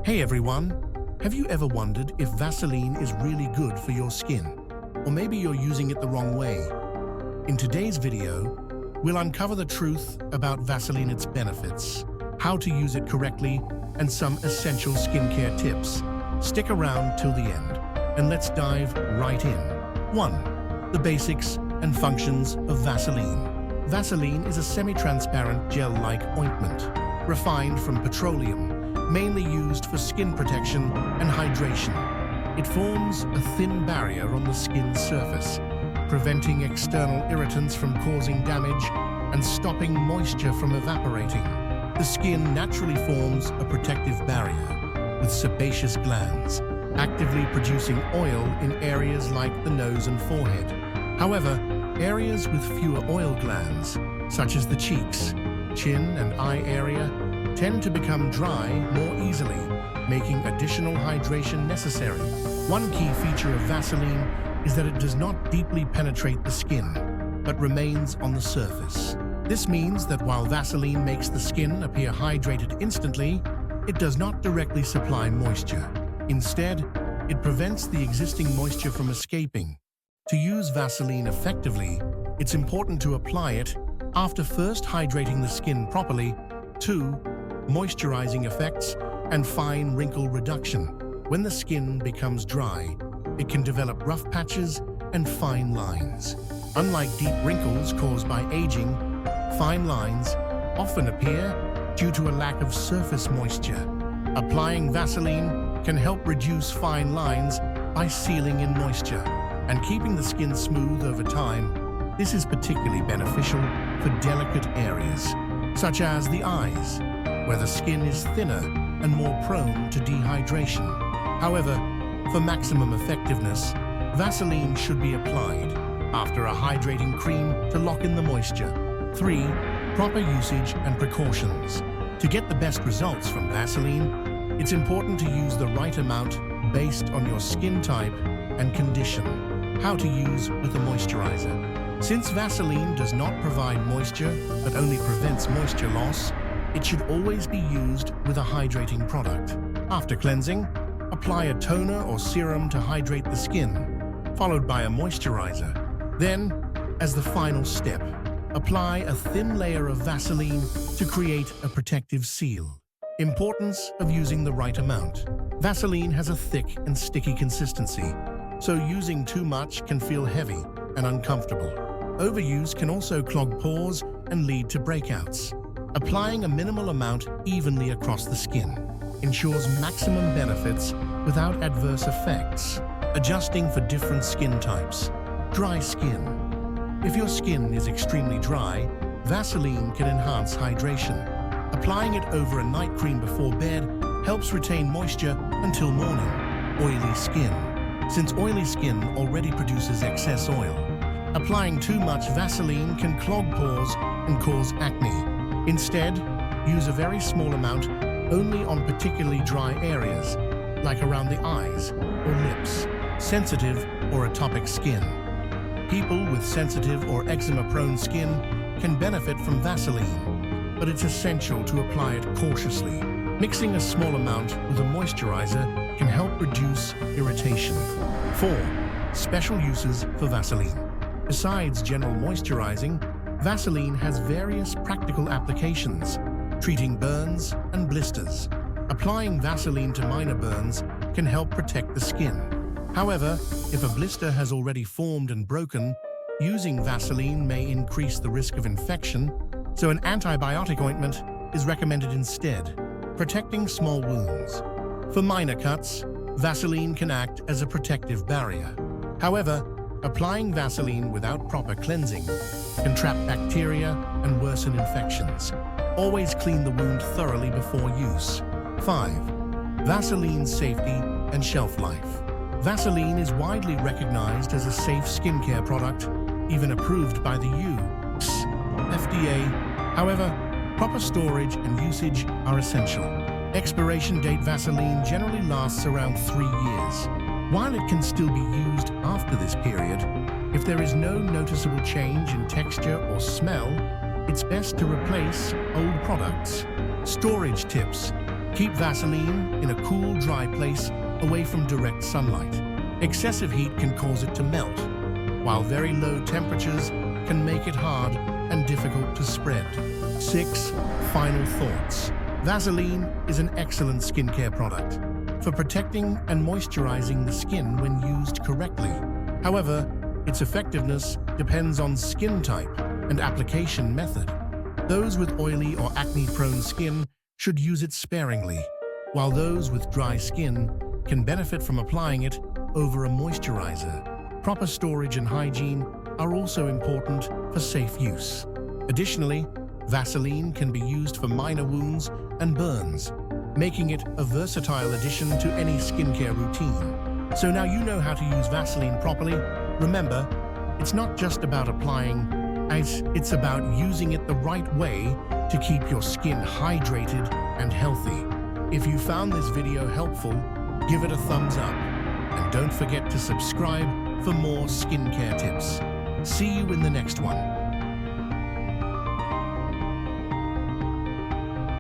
Hey everyone! Have you ever wondered if Vaseline is really good for your skin? Or maybe you're using it the wrong way? In today's video, we'll uncover the truth about Vaseline, its benefits, how to use it correctly, and some essential skincare tips. Stick around till the end, and let's dive right in. 1. The basics and functions of Vaseline. Vaseline is a semi-transparent gel-like ointment, refined from petroleum, mainly used for skin protection and hydration. It forms a thin barrier on the skin's surface, preventing external irritants from causing damage and stopping moisture from evaporating. The skin naturally forms a protective barrier with sebaceous glands, actively producing oil in areas like the nose and forehead. However, areas with fewer oil glands, such as the cheeks, chin, and eye area, tend to become dry more easily, making additional hydration necessary. One key feature of Vaseline is that it does not deeply penetrate the skin, but remains on the surface. This means that while Vaseline makes the skin appear hydrated instantly, it does not directly supply moisture. Instead, it prevents the existing moisture from escaping. To use Vaseline effectively, it's important to apply it after first hydrating the skin properly. 2. Moisturizing effects and fine wrinkle reduction. When the skin becomes dry, it can develop rough patches and fine lines. Unlike deep wrinkles caused by aging, fine lines often appear due to a lack of surface moisture. Applying Vaseline can help reduce fine lines by sealing in moisture and keeping the skin smooth over time. This is particularly beneficial for delicate areas, such as the eyes, where the skin is thinner and more prone to dehydration. However, for maximum effectiveness, Vaseline should be applied after a hydrating cream to lock in the moisture. 3. Proper usage and precautions. To get the best results from Vaseline, it's important to use the right amount based on your skin type and condition. How to use with a moisturizer. Since Vaseline does not provide moisture but only prevents moisture loss, it should always be used with a hydrating product. After cleansing, apply a toner or serum to hydrate the skin, followed by a moisturizer. Then, as the final step, apply a thin layer of Vaseline to create a protective seal. Importance of using the right amount. Vaseline has a thick and sticky consistency, so using too much can feel heavy and uncomfortable. Overuse can also clog pores and lead to breakouts. Applying a minimal amount evenly across the skin ensures maximum benefits without adverse effects. Adjusting for different skin types. Dry skin. If your skin is extremely dry, Vaseline can enhance hydration. Applying it over a night cream before bed helps retain moisture until morning. Oily skin. Since oily skin already produces excess oil, applying too much Vaseline can clog pores and cause acne. Instead, use a very small amount only on particularly dry areas, like around the eyes or lips. Sensitive or atopic skin. People with sensitive or eczema-prone skin can benefit from Vaseline, but it's essential to apply it cautiously. Mixing a small amount with a moisturizer can help reduce irritation. 4. Special uses for Vaseline. Besides general moisturizing, Vaseline has various practical applications, treating burns and blisters. Applying Vaseline to minor burns can help protect the skin. However, if a blister has already formed and broken, using Vaseline may increase the risk of infection, so an antibiotic ointment is recommended instead. Protecting small wounds. For minor cuts, Vaseline can act as a protective barrier. However, applying Vaseline without proper cleansing can trap bacteria and worsen infections. Always clean the wound thoroughly before use. 5. Vaseline's safety and shelf life. Vaseline is widely recognized as a safe skincare product, even approved by the U.S. FDA. However, proper storage and usage are essential. Expiration date Vaseline generally lasts around 3 years. While it can still be used after this period, if there is no noticeable change in texture or smell, it's best to replace old products. Storage tips. Keep Vaseline in a cool, dry place away from direct sunlight. Excessive heat can cause it to melt, while very low temperatures can make it hard and difficult to spread. 6. Final thoughts. Vaseline is an excellent skincare product for protecting and moisturizing the skin when used correctly. However, its effectiveness depends on skin type and application method. Those with oily or acne-prone skin should use it sparingly, while those with dry skin can benefit from applying it over a moisturizer. Proper storage and hygiene are also important for safe use. Additionally, Vaseline can be used for minor wounds and burns, making it a versatile addition to any skincare routine. So now you know how to use Vaseline properly. Remember, it's not just about applying, it's about using it the right way to keep your skin hydrated and healthy. If you found this video helpful, give it a thumbs up. And don't forget to subscribe for more skincare tips. See you in the next one.